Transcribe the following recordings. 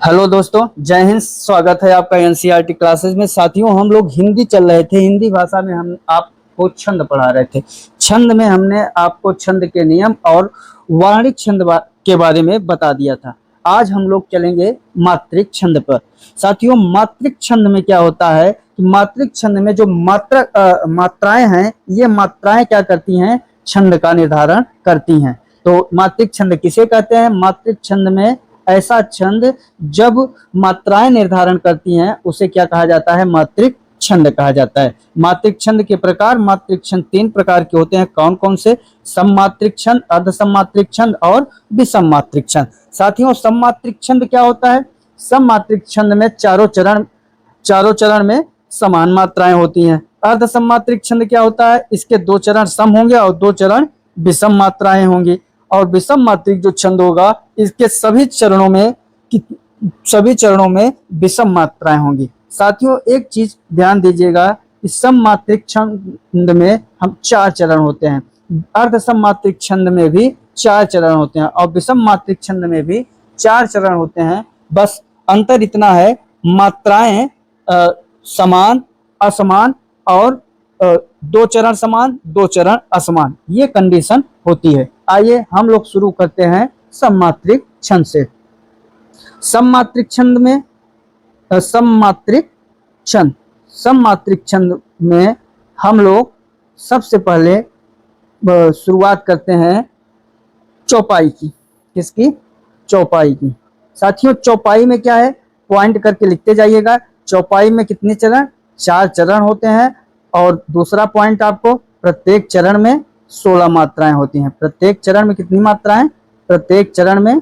Hello दोस्तों, जय हिंद। स्वागत है आपका एनसीईआरटी क्लासेस में। साथियों, हम लोग हिंदी चल रहे थे। हिंदी भाषा में हम आपको छंद पढ़ा रहे थे। छंद में हमने आपको छंद के नियम और वार्णिक छंद के बारे में बता दिया था। आज हम लोग चलेंगे मात्रिक छंद पर। साथियों, मात्रिक छंद में क्या होता है कि मात्रिक छंद में जो मात्राएं हैं, ये मात्राएं क्या करती हैं? छंद का निर्धारण करती हैं। तो मात्रिक छंद किसे कहते हैं? मात्रिक छंद में ऐसा छंद जब मात्राएं निर्धारण करती हैं उसे क्या कहा जाता है? मात्रिक छंद कहा जाता है। मात्रिक छंद के प्रकार, मात्रिक छंद 3 प्रकार के होते हैं। कौन कौन से? सममात्रिक छंद, अर्ध सममात्रिक छंद और विषम मात्रिक छंद। साथियों, सममात्रिक छंद क्या होता है? सममात्रिक छंद में चारों चरण में समान मात्राएं होती हैं। अर्ध सममात्रिक छंद क्या होता है? इसके 2 चरण सम होंगे और 2 चरण विषम मात्राएं होंगी। और विषम मात्रिक जो छंद होगा, इसके सभी चरणों में विषम मात्राएं होंगी। साथियों, एक चीज ध्यान दीजिएगा कि सममात्रिक छंद में हम 4 चरण होते हैं, अर्ध सममात्रिक छंद में भी 4 चरण होते हैं और विषम मात्रिक छंद में भी 4 चरण होते हैं। बस अंतर इतना है, मात्राएं समान, असमान और 2 चरण समान, 2 चरण असमान, ये कंडीशन होती है। आइए हम लोग शुरू करते हैं सममात्रिक छंद से। सममात्रिक छंद में सममात्रिक छंद में हम लोग सबसे पहले शुरुआत करते हैं चौपाई की। किसकी? चौपाई की। साथियों, चौपाई में क्या है? पॉइंट करके लिखते जाइएगा। चौपाई में कितने चरण? 4 चरण होते हैं। और दूसरा पॉइंट आपको, प्रत्येक चरण में 16 मात्राएं होती हैं। प्रत्येक चरण में कितनी मात्राएं? प्रत्येक चरण में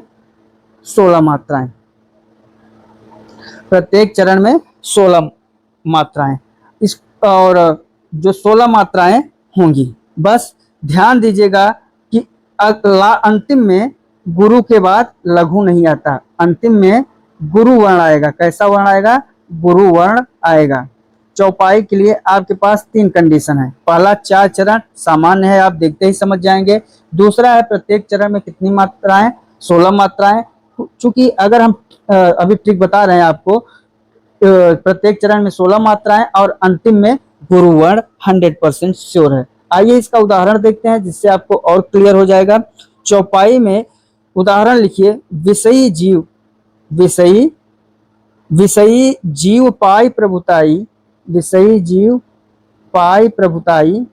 16 मात्राएं। प्रत्येक चरण में 16 मात्राएं। इस और जो 16 मात्राएं होंगी, बस ध्यान दीजिएगा कि अंतिम में गुरु के बाद लघु नहीं आता। अंतिम में गुरु वर्ण आएगा। कैसा वर्ण आएगा? गुरु वर्ण आएगा। चौपाई के लिए आपके पास 3 कंडीशन है। पहला, 4 चरण सामान्य है, आप देखते ही समझ जाएंगे। दूसरा है, प्रत्येक चरण में कितनी मात्राएं? 16 मात्राएं। चूंकि अगर हम अभी ट्रिक बता रहे हैं आपको, प्रत्येक चरण में 16 मात्राएं और अंतिम में गुरु वर्ण 100% श्योर है। आइए इसका उदाहरण देखते हैं, जिससे आपको और क्लियर हो जाएगा। चौपाई में उदाहरण लिखिए। विषयी जीव पाई प्रभुताई। विषयी जीव पाई प्रभुताई।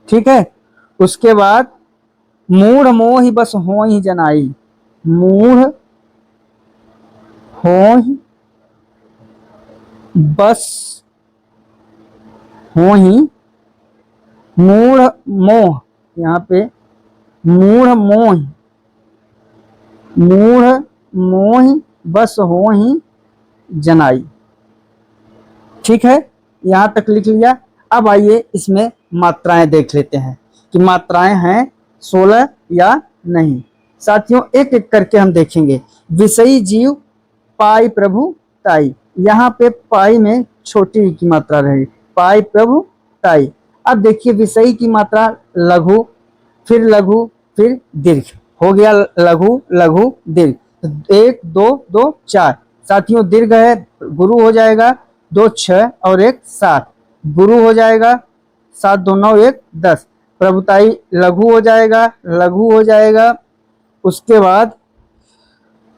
ठीक है। उसके बाद, मूढ़ मोहि बस होहि जनाई। मूढ़ होहि बस होहि, मूढ़ मोह, यहाँ पे मूढ़ मोहि बस होहि जनाई। ठीक है, यहां तक लिख लिया। अब आइए इसमें मात्राएं देख लेते हैं कि मात्राएं हैं 16 या नहीं। साथियों, एक एक करके हम देखेंगे। विषयी जीव पाई प्रभु ताई, यहाँ पे पाई में छोटी की मात्रा रहेगी। पाई प्रभु ताई। अब देखिए, विषयी की मात्रा लघु, फिर दीर्घ हो गया। लघु लघु दीर्घ, 1 2 2 4। साथियों, दीर्घ है, गुरु हो जाएगा। 2 6 और 1 7, गुरु हो जाएगा। 7 2 9 1 10। प्रभुताई लघु हो जाएगा। उसके बाद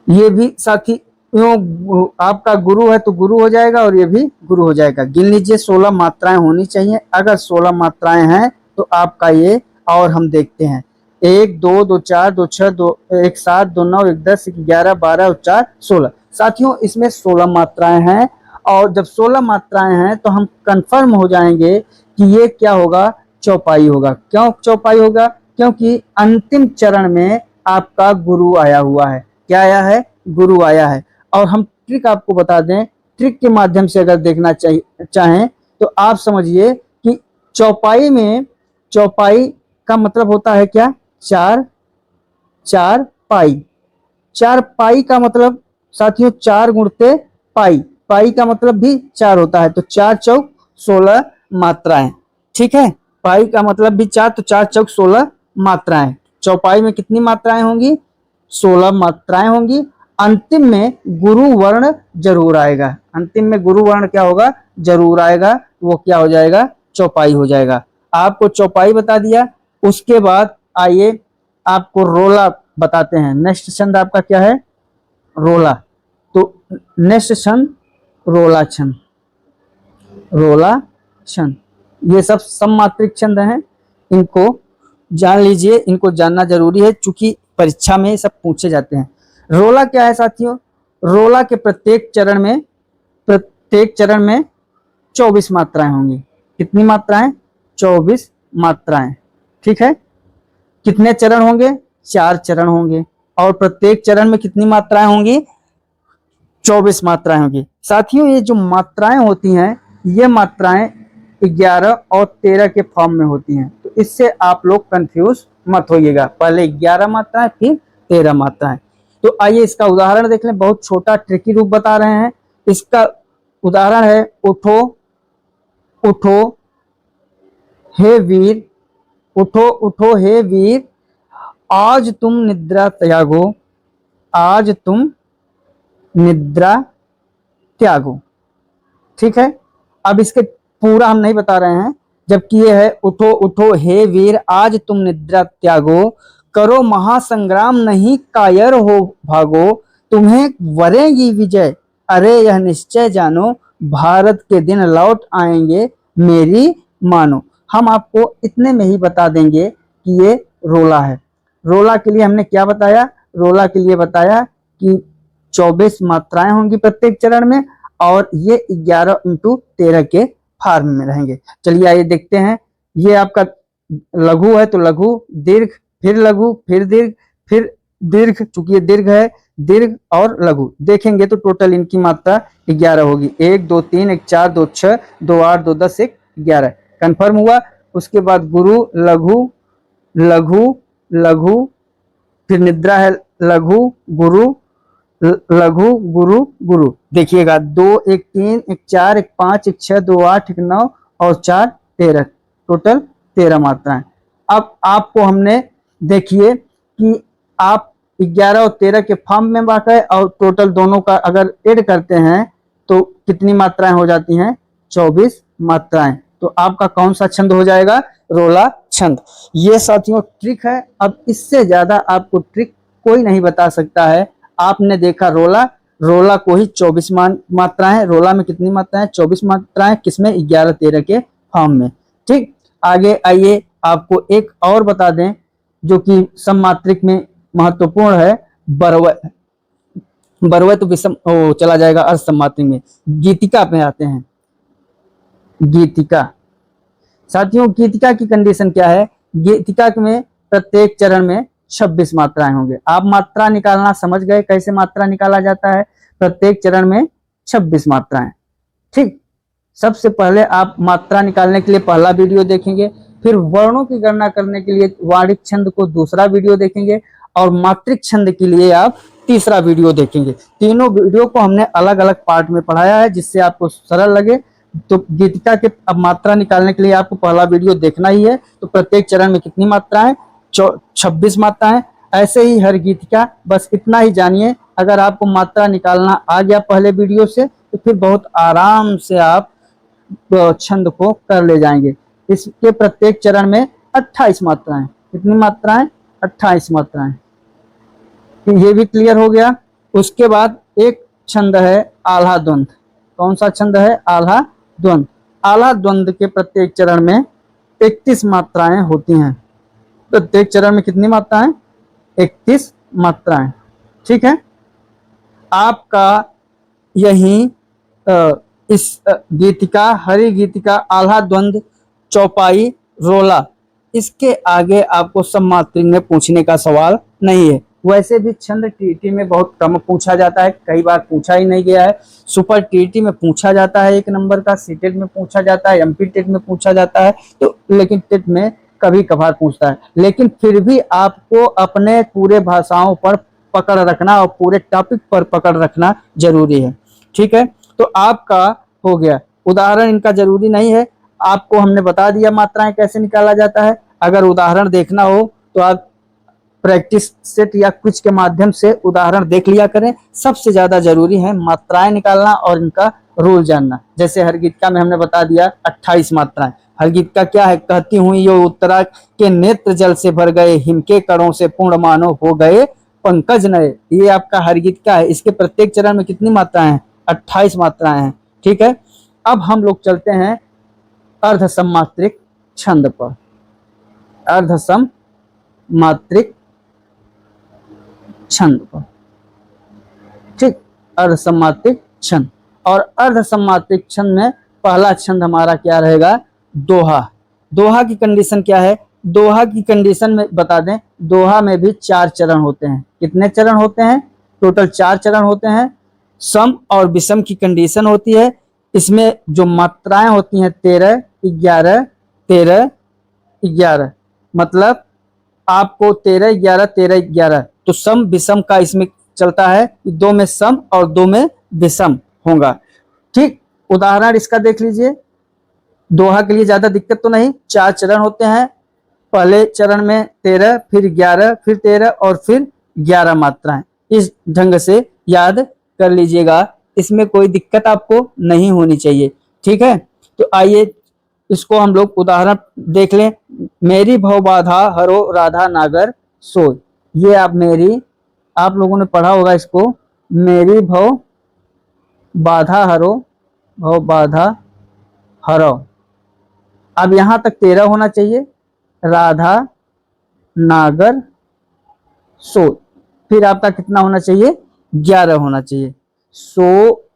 ये भी साथी आपका गुरु है तो गुरु हो जाएगा और ये भी गुरु हो जाएगा। गिन लीजिए, 16 मात्राएं होनी चाहिए। अगर 16 मात्राएं हैं तो आपका ये, और हम देखते हैं, 1 2 2 4 2 6 2 1 7 2 9 1 10 1 11 12 और 4 16। साथियों, इसमें 16 मात्राएं हैं। और जब 16 मात्राएं हैं तो हम कंफर्म हो जाएंगे कि ये क्या होगा? चौपाई होगा। क्यों चौपाई होगा? क्योंकि अंतिम चरण में आपका गुरु आया हुआ है। क्या आया है? गुरु आया है। और हम ट्रिक आपको बता दें, ट्रिक के माध्यम से अगर देखना चाहें तो आप समझिए कि चौपाई का मतलब होता है क्या? 4 पाई। 4 पाई का मतलब साथियों 4 गुणते पाई। पाई का मतलब भी 4 होता है। तो 4 चौक 16 मात्राएं। ठीक है, पाई का मतलब भी 4, तो 4 चौक 16 मात्राएं। चौपाई में कितनी मात्राएं होंगी? 16 मात्राएं होंगी। अंतिम में गुरु वर्ण जरूर आएगा, अंतिम में गुरु वर्ण क्या होगा, जरूर आएगा, वो क्या हो जाएगा, चौपाई हो जाएगा। आपको चौपाई बता दिया। उसके बाद आइए आपको रोला बताते हैं। नेक्स्ट छंद आपका क्या है, रोला। तो नेक्स्ट छंद रोला छंद, रोला छंद, ये सब सममात्रिक छंद हैं, इनको जान लीजिए, इनको जानना जरूरी है चूंकि परीक्षा में सब पूछे जाते हैं। रोला क्या है साथियों, रोला के प्रत्येक चरण में 24 मात्राएं होंगी। कितनी मात्राएं, 24 मात्राएं। ठीक है, कितने चरण होंगे, 4 चरण होंगे, और प्रत्येक चरण में कितनी मात्राएं होंगी, 24 मात्राएं होंगी। साथियों ये जो मात्राएं होती हैं, ये मात्राएं 11 और 13 के फॉर्म में होती हैं, तो इससे आप लोग कंफ्यूज मत होइएगा, पहले 11 मात्राएं फिर 13 मात्राएं। तो आइए इसका उदाहरण देख लें, बहुत छोटा ट्रिकी रूप बता रहे हैं। इसका उदाहरण है, उठो उठो हे वीर, उठो उठो हे वीर, आज तुम निद्रा त्यागो, आज तुम निद्रा त्यागो। ठीक है, अब इसके पूरा हम नहीं बता रहे हैं, जबकि ये है, उठो उठो हे वीर, आज तुम निद्रा त्यागो, करो महासंग्राम नहीं कायर हो भागो, तुम्हें वरेगी विजय, अरे यह निश्चय जानो, भारत के दिन लौट आएंगे मेरी मानो। हम आपको इतने में ही बता देंगे कि ये रोला है। रोला के लिए हमने क्या बताया, रोला के लिए बताया कि 24 मात्राएं होंगी प्रत्येक चरण में, और ये 11 × 13 के फॉर्म में रहेंगे। चलिए आइए देखते हैं। ये आपका लघु है तो लघु, दीर्घ, फिर लघु, फिर दीर्घ, फिर दीर्घ, चूंकि ये दीर्घ है, दीर्घ और लघु देखेंगे तो टोटल इनकी मात्रा 11 होगी। 1 2 3 1 4 2 6 2 8 2 10 1 11 कंफर्म हुआ। उसके बाद गुरु, लघु लघु लघु, फिर निद्रा है लघु गुरु, लघु गुरु गुरु। देखिएगा 2 1 3 1 4 1 5 1 6 2 8 1 9 और 4 13, टोटल 13 मात्राएं। अब आपको हमने देखिए कि आप 11 और 13 के फॉर्म में बांटा है, और टोटल दोनों का अगर ऐड करते हैं तो कितनी मात्राएं हो जाती हैं, 24 मात्राएं। तो आपका कौन सा छंद हो जाएगा, रोला छंद। ये साथियों ट्रिक है, अब इससे ज्यादा आपको ट्रिक कोई नहीं बता सकता है। आपने देखा रोला, रोला को ही 24 मात्राएं, रोला में कितनी मात्राएं, 24 मात्राएं, किसमें, 11 13 के फॉर्म में। ठीक, आगे आइए आपको एक और बता दें जो कि सममात्रिक में महत्वपूर्ण है, बरवय। बरवय तो विषम चला जाएगा अर्ध सममात्रिक में। गीतिका पे आते हैं, गीतिका। साथियों गीतिका की कंडीशन क्या है, गीतिका में प्रत्येक चरण में 26 मात्राएं होंगे। आप मात्रा निकालना समझ गए, कैसे मात्रा निकाला जाता है, प्रत्येक चरण में 26 मात्राएं। ठीक, सबसे पहले आप मात्रा निकालने के लिए पहला वीडियो देखेंगे, फिर वर्णों की गणना करने के लिए वाणिक छंद को दूसरा वीडियो देखेंगे, और मात्रिक छंद के लिए आप तीसरा वीडियो देखेंगे। तीनों वीडियो को हमने अलग अलग पार्ट में पढ़ाया है जिससे आपको सरल लगे। तो गीतिका के अब मात्रा निकालने के लिए आपको पहला वीडियो देखना ही है। तो प्रत्येक चरण में कितनी मात्राएं, 26 मात्राएं। ऐसे ही हर गीतिका, बस इतना ही जानिए। अगर आपको मात्रा निकालना आ गया पहले वीडियो से तो फिर बहुत आराम से आप छंद को कर ले जाएंगे। इसके प्रत्येक चरण में 28 मात्राएं, कितनी मात्राएं, 28 मात्राएं। ये भी क्लियर हो गया। उसके बाद एक छंद है आल्हा द्वंद। कौन सा छंद है, आल्हा द्वंद। आल्हा द्वंद के प्रत्येक चरण में 31 मात्राएं होती हैं। प्रत्येक चरण में कितनी मात्राएं, 31 मात्राएं। ठीक है, आपका यही इस गीतिका, हरि गीतिका, आल्हा द्वंद, चौपाई, रोला, इसके आगे आपको सममात्रिक में पूछने का सवाल नहीं है। वैसे भी छंद टीटी में बहुत कम पूछा जाता है, कई बार पूछा ही नहीं गया है। सुपर टीटी में पूछा जाता है 1 नंबर का, सीटेट में पूछा जाता है, एमपी टेट में पूछा जाता है, तो लेकिन टेट में कभी कभार पूछता है। लेकिन फिर भी आपको अपने पूरे भाषाओं पर पकड़ रखना और पूरे टॉपिक पर पकड़ रखना जरूरी है। ठीक है, तो आपका हो गया। उदाहरण इनका जरूरी नहीं है, आपको हमने बता दिया मात्राएं कैसे निकाला जाता है। अगर उदाहरण देखना हो तो आप प्रैक्टिस सेट या क्विज के माध्यम से उदाहरण देख लिया करें। सबसे ज्यादा जरूरी है मात्राएं निकालना और इनका रूल जानना। जैसे हरगीतिका में हमने बता दिया 28 मात्राएं। हरगीतिका क्या है? कहती हुई यो उत्तरा के नेत्र जल से भर गए, हिम के कणों से पूर्ण मानो हो गए पंकज नए। ये आपका हरगीतिका है। इसके प्रत्येक चरण में कितनी मात्राएं हैं? 28 मात्राएं हैं। ठीक है, अब हम लोग चलते हैं अर्धसमात्रिक छंद पर। अर्धसमात्रिक छंद पर, ठीक, अर्धसमात्रिक छंद। और अर्धसमात्रिक छंद में पहला छंद हमारा क्या रहेगा? दोहा। दोहा की कंडीशन क्या है? दोहा की कंडीशन में बता दें, दोहा में भी 4 चरण होते हैं। कितने चरण होते हैं? टोटल 4 चरण होते हैं। सम और विषम की कंडीशन होती है। इसमें जो मात्राएं होती हैं 13, 11, 13, 11, मतलब आपको 13, 11, 13, 11, तो सम विषम का इसमें चलता है। 2 में सम और 2 में विषम होगा। ठीक, उदाहरण इसका देख लीजिए। दोहा के लिए ज्यादा दिक्कत तो नहीं। 4 चरण होते हैं। पहले चरण में 13, फिर 11, फिर 13 और फिर 11 मात्राएं। इस ढंग से याद कर लीजिएगा, इसमें कोई दिक्कत आपको नहीं होनी चाहिए। ठीक है, तो आइए इसको हम लोग उदाहरण देख लें। मेरी भव बाधा हरो राधा नागर सोय। ये आप लोगों ने पढ़ा होगा इसको। मेरी भव बाधा हरो, भव बाधा हरो। अब यहां तक 13 होना चाहिए। राधा नागर सो, फिर आपका कितना होना चाहिए? 11 होना चाहिए। सो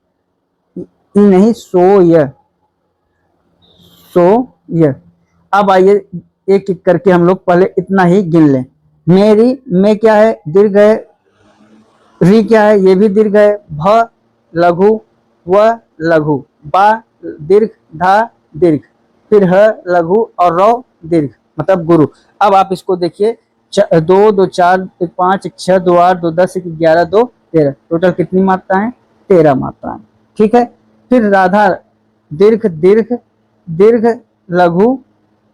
नहीं, सो य। अब आइए एक एक करके हम लोग पहले इतना ही गिन लें। मेरी में क्या है? दीर्घ है। री क्या है? ये भी दीर्घ है। भ लघु, व लघु, बा दीर्घ, धा दीर्घ, फिर ह लघु और रौ दीर्घ, मतलब गुरु। अब आप इसको देखिए, 2, 2, 4, 1, 5, 1, 6, 2, 8, 2, 10, 1, 11, 2, 13, टोटल कितनी मात्राएं? 13 मात्राएं। ठीक है, फिर राधा दीर्घ, दीर्घ, दीर्घ, लघु,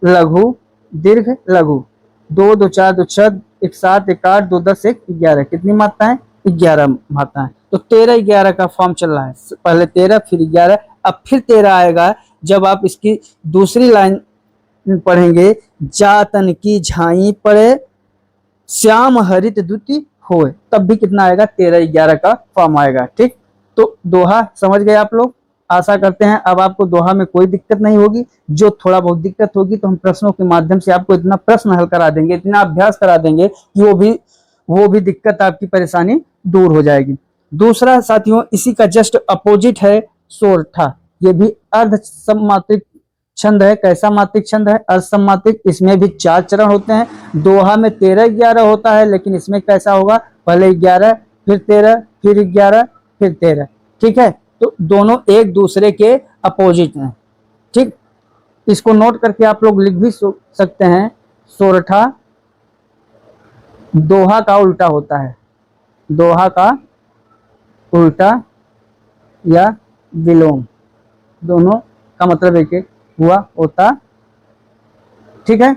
लघु, दीर्घ, लघु, 2, 2, 4, 2, 6, 1, 7, 1, 8, 2, 10, 1, 11, कितनी मात्राएं? 11 मात्राएं। तो 13, 11 का फॉर्म चल रहा है। पहले 13, फिर 11, अब फिर 13 आएगा जब आप इसकी दूसरी लाइन पढ़ेंगे। जातन की झाई पड़े, श्याम हरित द्युति होए, तब भी कितना आएगा? 13, 11 का फॉर्म आएगा। ठीक, तो दोहा समझ गए आप लोग। आशा करते हैं अब आपको दोहा में कोई दिक्कत नहीं होगी। जो थोड़ा बहुत दिक्कत होगी तो हम प्रश्नों के माध्यम से आपको इतना प्रश्न हल करा देंगे, इतना अभ्यास करा देंगे कि वो भी दिक्कत, आपकी परेशानी दूर हो जाएगी। दूसरा साथियों, इसी का जस्ट अपोजिट है सोरठा। ये भी अर्ध सममात्रिक छंद है। कैसा मात्रिक छंद है? अर्ध सममात्रिक। इसमें भी 4 चरण होते हैं। दोहा में 13, 11 होता है, लेकिन इसमें कैसा होगा? पहले 11, फिर 13, फिर 11, फिर 13। ठीक है, तो दोनों एक दूसरे के अपोजिट हैं। ठीक, इसको नोट करके आप लोग लिख भी सकते हैं। सोरठा दोहा का उल्टा होता है। दोहा का उल्टा या विलोम, दोनों का मतलब एक एक हुआ होता। ठीक है,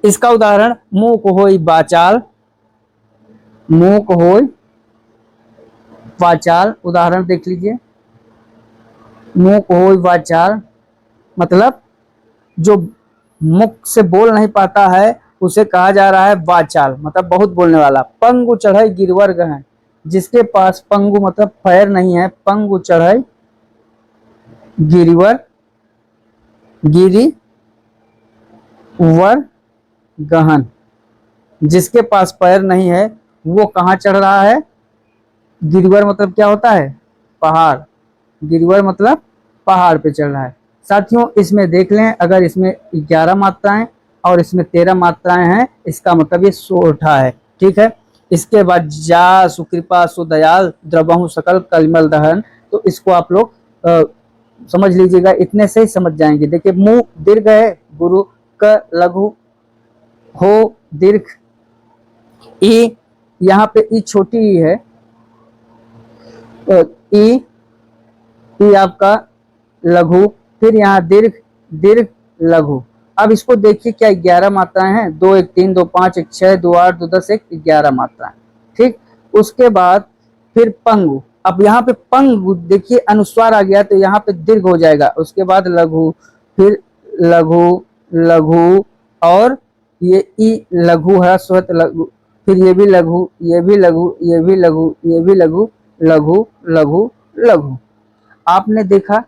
इसका उदाहरण मूक होई वाचाल, मूक होई वाचाल, उदाहरण देख लीजिए। मूक होई वाचाल मतलब जो मुख से बोल नहीं पाता है उसे कहा जा रहा है वाचाल, मतलब बहुत बोलने वाला। पंगु चढ़ई गिरवर गहन, जिसके पास पंगु मतलब पैर नहीं है, पंगु चढ़ई गिरिवर, गिरी वर गहन, जिसके पास पैर नहीं है वो कहाँ चढ़ रहा है? गिरिवर मतलब क्या होता है? पहाड़। गिरिवर मतलब पहाड़ पे चढ़ रहा है। साथियों इसमें देख लें, अगर इसमें 11 मात्राएं और इसमें 13 मात्राएं हैं, इसका मतलब ये सोरठा है। ठीक है, इसके बाद जा सुकृपा सुदयाल द्रवहु सकल कलिमल दहन, तो इसको आप लोग समझ लीजिएगा, इतने से ही समझ जाएंगे। देखिए, मुंह दीर्घ है, गुरु क लघु, हो दीर्घ, ई यहाँ पे ई छोटी ई है, ई आपका लघु, फिर यहाँ दीर्घ, दीर्घ लघु। अब इसको देखिए, क्या 11 मात्राएं हैं, 2 1 3 2 5 1 6 2 8 2 10 1 11 मात्राएं। ठीक, उसके बाद फिर पंगु। अब यहाँ पे पंगु देखिए अनुस्वार आ गया तो यहाँ पे दीर्घ हो जाएगा। उसके बाद लघु, फिर लघु, लघु और ये ई लघु ह्रस्व लघु, फिर ये भी लघु, ये भी लघु, ये भी लघु, ये भी लघु, लघु लघु लघु। आपने देखा,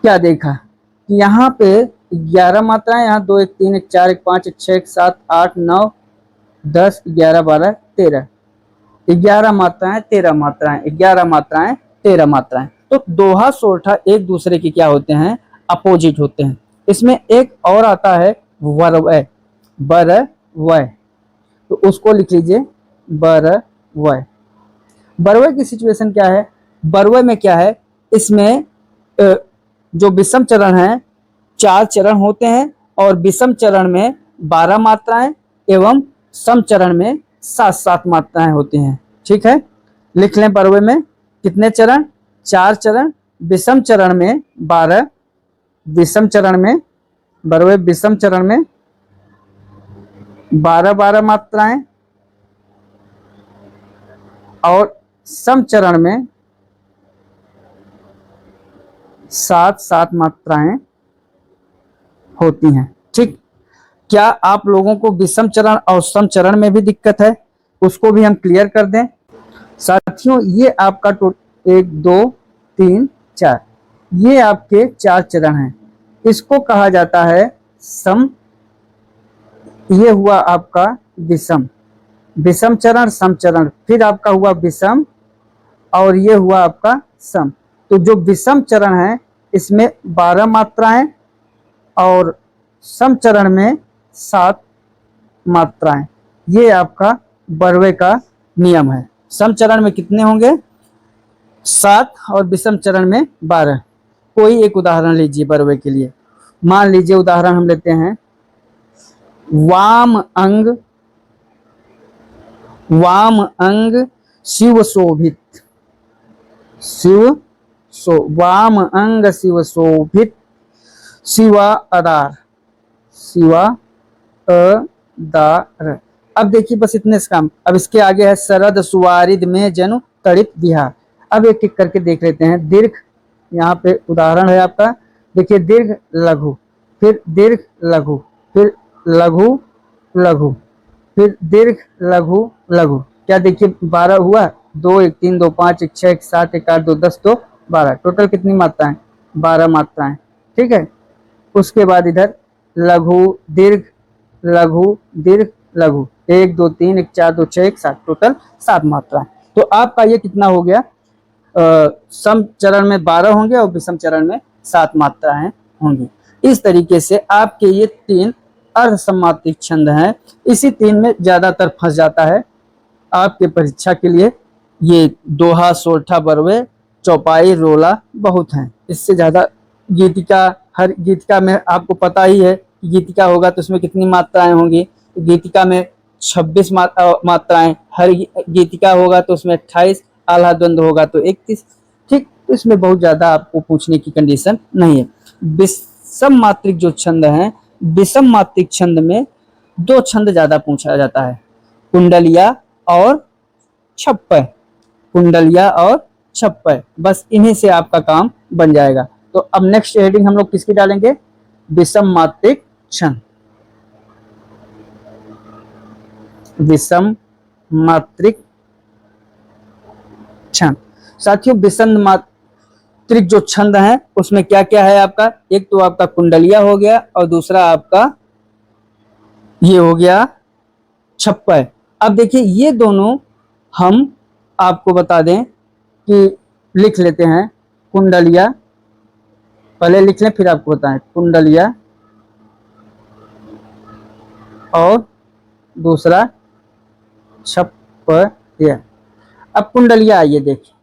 क्या देखा कि यहाँ पे 11 मात्राएं, यहाँ 2 1 3 1 4 1 5 1 6 1 7 8 9 10 11 12 13, 11 मात्राएं 13 मात्राएं, 11 मात्राएं 13 मात्राएं। तो दोहा सोरठा एक दूसरे के क्या होते हैं, अपोजिट होते हैं। इसमें एक और आता है वरवय, बरवय, तो उसको लिख लीजिए बरवय। बरवय की सिचुएशन क्या है, बरवय में क्या है, इसमें जो विषम चरण है 4 चरण होते हैं और विषम चरण में 12 मात्राएं एवं सम चरण में 7 मात्राएं होती हैं। ठीक है, लिख लें। बरवे में कितने चरण, 4 चरण, विषम चरण में 12, विषम चरण में बरवे विषम चरण में 12 मात्राएं और सम चरण में 7 मात्राएं होती हैं। ठीक, क्या आप लोगों को विषम चरण और सम चरण में भी दिक्कत है, उसको भी हम क्लियर कर दें। साथियों, ये आपका 1 2 3 4, ये आपके 4 चरण हैं। इसको कहा जाता है सम, ये हुआ आपका विषम, विषम चरण सम चरण, फिर आपका हुआ विषम और ये हुआ आपका सम। तो जो विषम चरण है इसमें 12 मात्राएं और सम चरण में 7 मात्राएं। ये आपका बरवे का नियम है। सम चरण में कितने होंगे, 7 और विषम चरण में 12। कोई एक उदाहरण लीजिए बरवे के लिए। मान लीजिए उदाहरण हम लेते हैं, वाम अंग, वाम अंग शिव शोभित, शिव वाम अंग शिव शोभित, शिवा आधार, शिवा अदार। अब देखिए बस इतने से काम। अब इसके आगे है शरद सुवारिद में जनु तड़ित विहार। अब एक एक करके देख लेते हैं। दीर्घ, यहाँ पे उदाहरण है आपका, देखिए दीर्घ लघु, फिर दीर्घ लघु, फिर लघु लघु, फिर दीर्घ लघु लघु। क्या देखिए 12 हुआ, 2 1 3 2 5 1 6 1 7 1 8 2 10 2 12, टोटल कितनी मात्राएं, 12 मात्राएं। ठीक है, उसके बाद इधर लघु दीर्घ लघु दीर्घ लघु, 1 2 3 1 4 2 6 1 7, टोटल 7 मात्राएं। तो आपका ये कितना हो गया, सम चरण में 12 होंगे और विषम चरण में 7 मात्राएं होंगी। इस तरीके से आपके ये 3 अर्ध सम्मात्रिक छंद हैं। इसी 3 में ज्यादातर फंस जाता है आपके परीक्षा के लिए। ये दोहा सोरठा बरवे चौपाई रोला बहुत हैं, इससे ज्यादा गीतिका, हर गीतिका में आपको पता ही है कि गीतिका होगा तो उसमें कितनी मात्राएं होंगी। गीतिका में 26 मात्राएं, हर गीतिका होगा तो उसमें 28, आल्हा द्वंद्व होगा तो 31। ठीक, इसमें बहुत ज्यादा आपको पूछने की कंडीशन नहीं है। विषम मात्रिक जो छंद हैं, विषम मात्रिक छंद में 2 छंद ज्यादा पूछा जाता है, कुंडलिया और छप्पय, कुंडलिया और छप्पय। बस इन्हीं से आपका काम बन जाएगा। तो अब नेक्स्ट हेडिंग हम लोग किसकी डालेंगे, विषम मात्रिक छंद, विषम मात्रिक छंद। साथियों, विषम मात्रिक जो छंद है उसमें क्या क्या है आपका, एक तो आपका कुंडलिया हो गया और दूसरा आपका ये हो गया छप्पय। अब देखिए ये दोनों हम आपको बता दें कि लिख लेते हैं। कुंडलिया पहले लिख लें फिर आपको बताएं, कुंडलिया और दूसरा छप्पय। अब कुंडलिया आइए देखिए,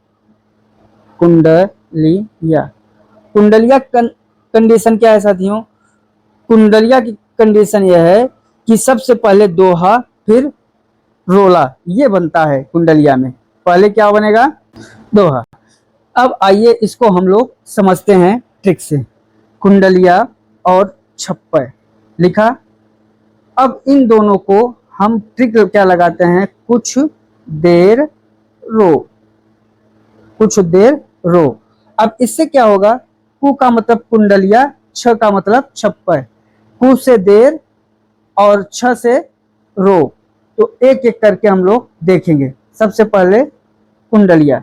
कुंडलिया, कुंडलिया कंडीशन क्या है साथियों, कुंडलिया की कंडीशन यह है कि सबसे पहले दोहा फिर रोला, ये बनता है कुंडलिया में। पहले क्या बनेगा, दोहा। अब आइए इसको हम लोग समझते हैं ट्रिक से। कुंडलिया और छप्पय, लिखा। अब इन दोनों को हम ट्रिक क्या लगाते हैं, कुछ देर रो, कुछ देर रो। अब इससे क्या होगा, कु का मतलब कुंडलिया, छ का मतलब छप्पर, कु से देर और छ से रो। तो एक एक करके हम लोग देखेंगे। सबसे पहले कुंडलिया,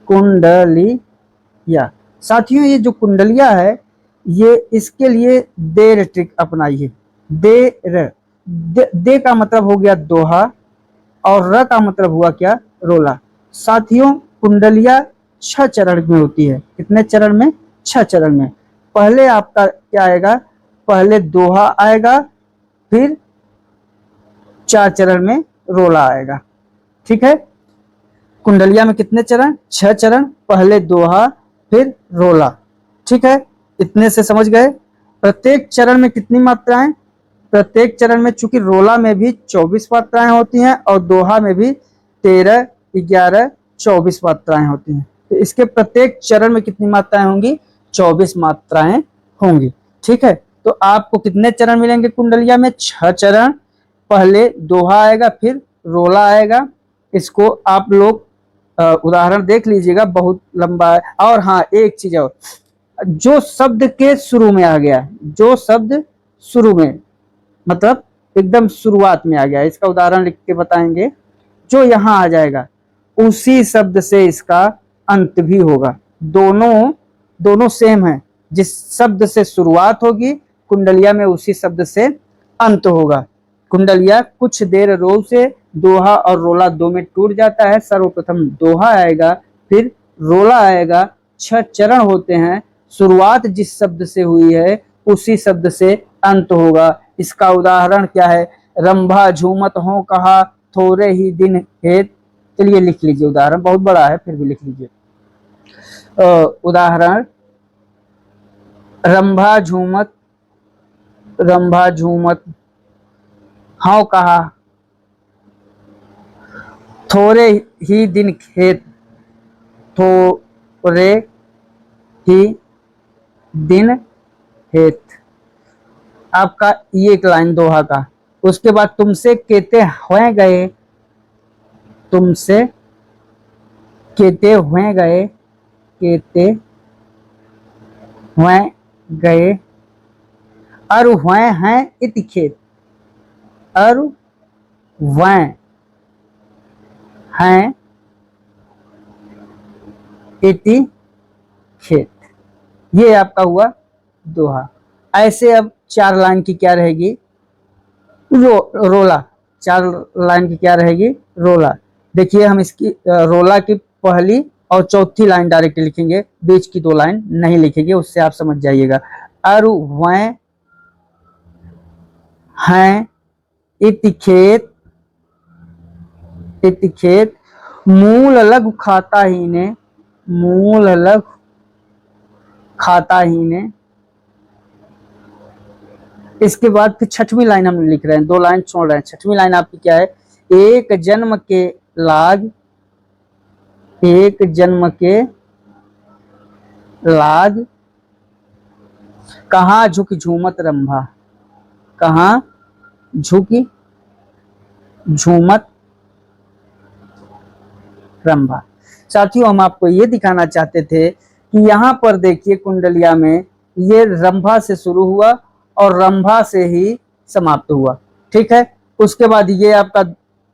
कुंडलिया। साथियों ये जो कुंडलिया है, ये इसके लिए देर ट्रिक अपनाइए। देर, दे का मतलब हो गया दोहा और र का मतलब हुआ क्या, रोला। साथियों कुंडलिया 6 चरण में होती है। कितने चरण में, 6 चरण में। पहले आपका क्या आएगा, पहले दोहा आएगा, फिर 4 चरण में रोला आएगा। ठीक है, कुंडलिया में कितने चरण, 6 चरण, पहले दोहा फिर रोला। ठीक है, इतने से समझ गए। प्रत्येक चरण में कितनी मात्राएं, प्रत्येक चरण में चूंकि रोला में भी 24 मात्राएं होती हैं और दोहा में भी 13, 11, 24 मात्राएं होती हैं। तो इसके प्रत्येक चरण में कितनी मात्राएं होंगी, 24 मात्राएं होंगी। ठीक है, तो आपको कितने चरण मिलेंगे कुंडलिया में, 6 चरण। पहले दोहा आएगा फिर रोला आएगा। इसको आप लोग उदाहरण देख लीजिएगा, बहुत लंबा है। और हाँ एक चीज और, जो शब्द के शुरू में आ गया, जो शब्द शुरू में मतलब एकदम शुरुआत में आ गया, इसका उदाहरण लिख के बताएंगे। जो यहाँ आ जाएगा उसी शब्द से इसका अंत भी होगा। दोनों दोनों सेम है। जिस शब्द से शुरुआत होगी कुंडलिया में उसी शब्द से अंत होगा। कुंडलिया कुछ देर रो से दोहा और रोला दो में टूट जाता है। सर्वप्रथम दोहा आएगा फिर रोला आएगा। 6 चरण होते हैं। शुरुआत जिस शब्द से हुई है उसी शब्द से अंत होगा। इसका उदाहरण क्या है, रंभा झूमत हो कहा थोड़े ही दिन हेत। चलिए लिख लीजिए, उदाहरण बहुत बड़ा है फिर भी लिख लीजिए। उदाहरण, रंभा झूमत, रंभा झूमत हाँ कहा थोड़े ही दिन खेत, थोड़े ही दिन हेत। आपका ये एक लाइन दोहा का। उसके बाद तुमसे केते हुए गए, तुमसे केते हुए गए, केते हुए गए, अर हुए हैं इति खेत, अर हुए हैं इति खेत। ये आपका हुआ दोहा। ऐसे अब 4 लाइन की क्या रहेगी, रोला। 4 लाइन की क्या रहेगी, रोला। देखिए हम इसकी रोला की पहली और चौथी लाइन डायरेक्ट लिखेंगे, बीच की 2 लाइन नहीं लिखेंगे, उससे आप समझ जाइएगा। अरु वै हैं इति खेत, इति खेत, मूल लघु खाता ही ने, मूल लघु खाता ही ने। इसके बाद फिर 6वीं लाइन हम लिख रहे हैं, 2 लाइन छोड़ रहे हैं। 6वीं लाइन आपकी क्या है, एक जन्म के लाग, एक जन्म के लाग, कहाँ झुक झूमत रंभा, कहाँ झुकी झूमत रंभा। साथियों हम आपको ये दिखाना चाहते थे कि यहाँ पर देखिए कुंडलिया में ये रंभा से शुरू हुआ और रंभा से ही समाप्त हुआ। ठीक है, उसके बाद ये आपका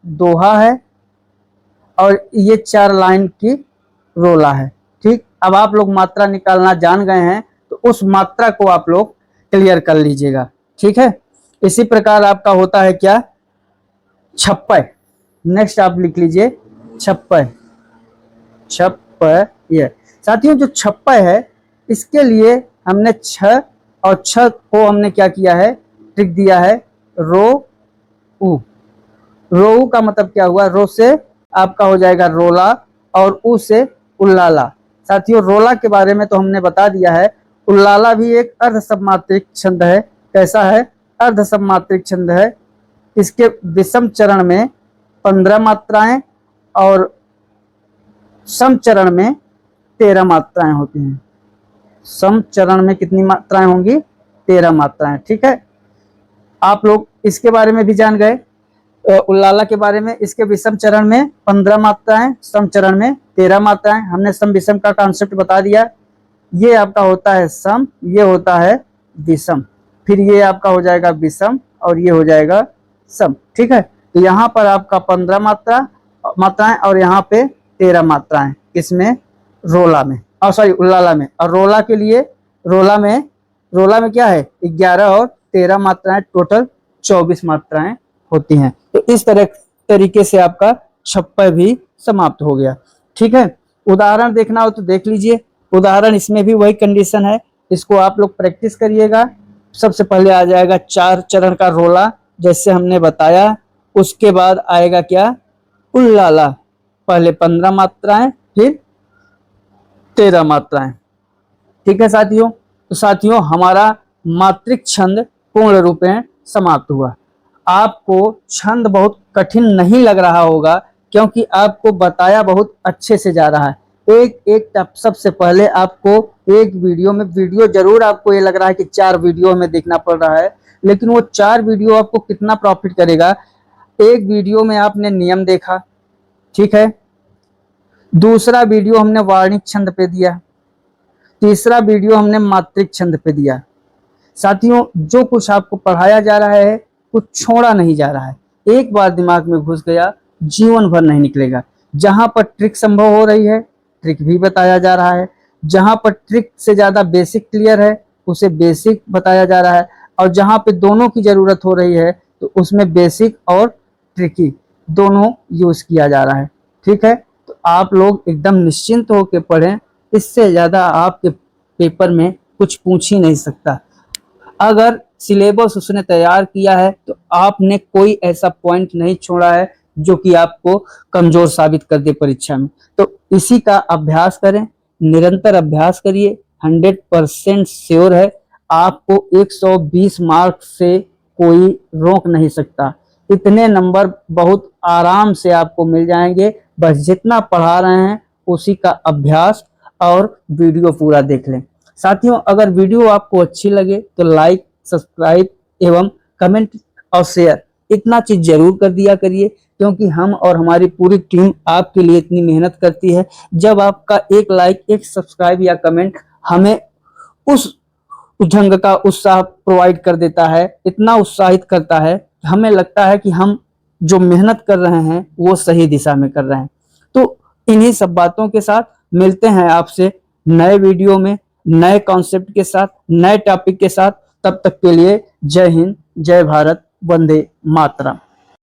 दोहा है और ये 4 लाइन की रोला है। ठीक, अब आप लोग मात्रा निकालना जान गए हैं तो उस मात्रा को आप लोग क्लियर कर लीजिएगा। ठीक है, इसी प्रकार आपका होता है क्या, छप्पय। नेक्स्ट आप लिख लीजिए छप्पय, छप्पय। ये साथियों जो छप्पय है इसके लिए हमने 6 और 6 को हमने क्या किया है, ट्रिक दिया है रो उ। रो का मतलब क्या हुआ, रो से आपका हो जाएगा रोला और उ से उल्लाला। साथियों रोला के बारे में तो हमने बता दिया है। उल्लाला भी एक अर्ध सममात्रिक छंद है। कैसा है, अर्ध सममात्रिक छंद है। इसके विषम चरण में 15 मात्राएं और सम चरण में 13 मात्राएं होती हैं। सम चरण में कितनी मात्राएं होंगी, 13 मात्राएं। ठीक है, आप लोग इसके बारे में भी जान गए, उल्लाला के बारे में। इसके विषम चरण में 15 मात्राएं, सम चरण में 13 मात्राएं। हमने सम विषम का कॉन्सेप्ट बता दिया। ये आपका होता है सम, ये होता है विषम, फिर ये आपका हो जाएगा विषम और ये हो जाएगा सम। ठीक है, तो यहाँ पर आपका 15 मात्राएं और यहाँ पे 13 मात्राएं, इसमें रोला में, और सॉरी उल्लाला में। और रोला के लिए रोला में क्या है, 11 और 13 मात्राएं, टोटल 24 मात्राएं होती हैं। तो इस तरीके से आपका छप्पय भी समाप्त हो गया। ठीक है, उदाहरण देखना हो तो देख लीजिए। उदाहरण इसमें भी वही कंडीशन है, इसको आप लोग प्रैक्टिस करिएगा। सबसे पहले आ जाएगा 4 चरण का रोला, जैसे हमने बताया। उसके बाद आएगा क्या, उल्लाला। पहले 15 मात्राएं, फिर 13 मात्राएं। ठीक है साथियों, तो साथियों हमारा मात्रिक छंद पूर्ण रूपेण समाप्त हुआ। आपको छंद बहुत कठिन नहीं लग रहा होगा, क्योंकि आपको बताया बहुत अच्छे से जा रहा है। एक एक सबसे पहले आपको एक वीडियो जरूर आपको ये लग रहा है कि 4 वीडियो हमें देखना पड़ रहा है, लेकिन वो 4 वीडियो आपको कितना प्रॉफिट करेगा। एक वीडियो में आपने नियम देखा, ठीक है, दूसरा वीडियो हमने वार्णिक छंद पे दिया, तीसरा वीडियो हमने मात्रिक छंद पे दिया। साथियों जो कुछ आपको पढ़ाया जा रहा है कुछ छोड़ा नहीं जा रहा है, एक बार दिमाग में घुस गया जीवन भर नहीं निकलेगा। जहां पर ट्रिक संभव हो रही है ट्रिक भी बताया जा रहा है, जहां पर ट्रिक से ज्यादा बेसिक क्लियर है उसे बेसिक बताया जा रहा है, और जहां पे दोनों की जरूरत हो रही है तो उसमें बेसिक और ट्रिकी दोनों यूज किया जा रहा है। ठीक है, तो आप लोग एकदम निश्चिंत होकर पढ़ें, इससे ज्यादा आपके पेपर में कुछ पूछ ही नहीं सकता। अगर सिलेबस उसने तैयार किया है तो आपने कोई ऐसा पॉइंट नहीं छोड़ा है जो कि आपको कमजोर साबित कर दे परीक्षा में। तो इसी का अभ्यास करें, निरंतर अभ्यास करिए। 100% श्योर है आपको 120 मार्क्स से कोई रोक नहीं सकता। इतने नंबर बहुत आराम से आपको मिल जाएंगे, बस जितना पढ़ा रहे हैं उसी का अभ्यास और वीडियो पूरा देख लें। साथियों अगर वीडियो आपको अच्छी लगे तो लाइक, सब्सक्राइब एवं कमेंट और शेयर इतना चीज जरूर कर दिया करिए, क्योंकि हम और हमारी पूरी टीम आपके लिए इतनी मेहनत करती है। जब आपका एक लाइक, एक सब्सक्राइब या कमेंट हमें उस ढंग का उत्साह प्रोवाइड कर देता है, इतना उत्साहित करता है, हमें लगता है कि हम जो मेहनत कर रहे हैं वो सही दिशा में कर रहे हैं। तो इन्हीं सब बातों के साथ मिलते हैं आपसे नए वीडियो में, नए कॉन्सेप्ट के साथ, नए टॉपिक के साथ। तब तक के लिए जय हिंद, जय भारत, वंदे मातरम।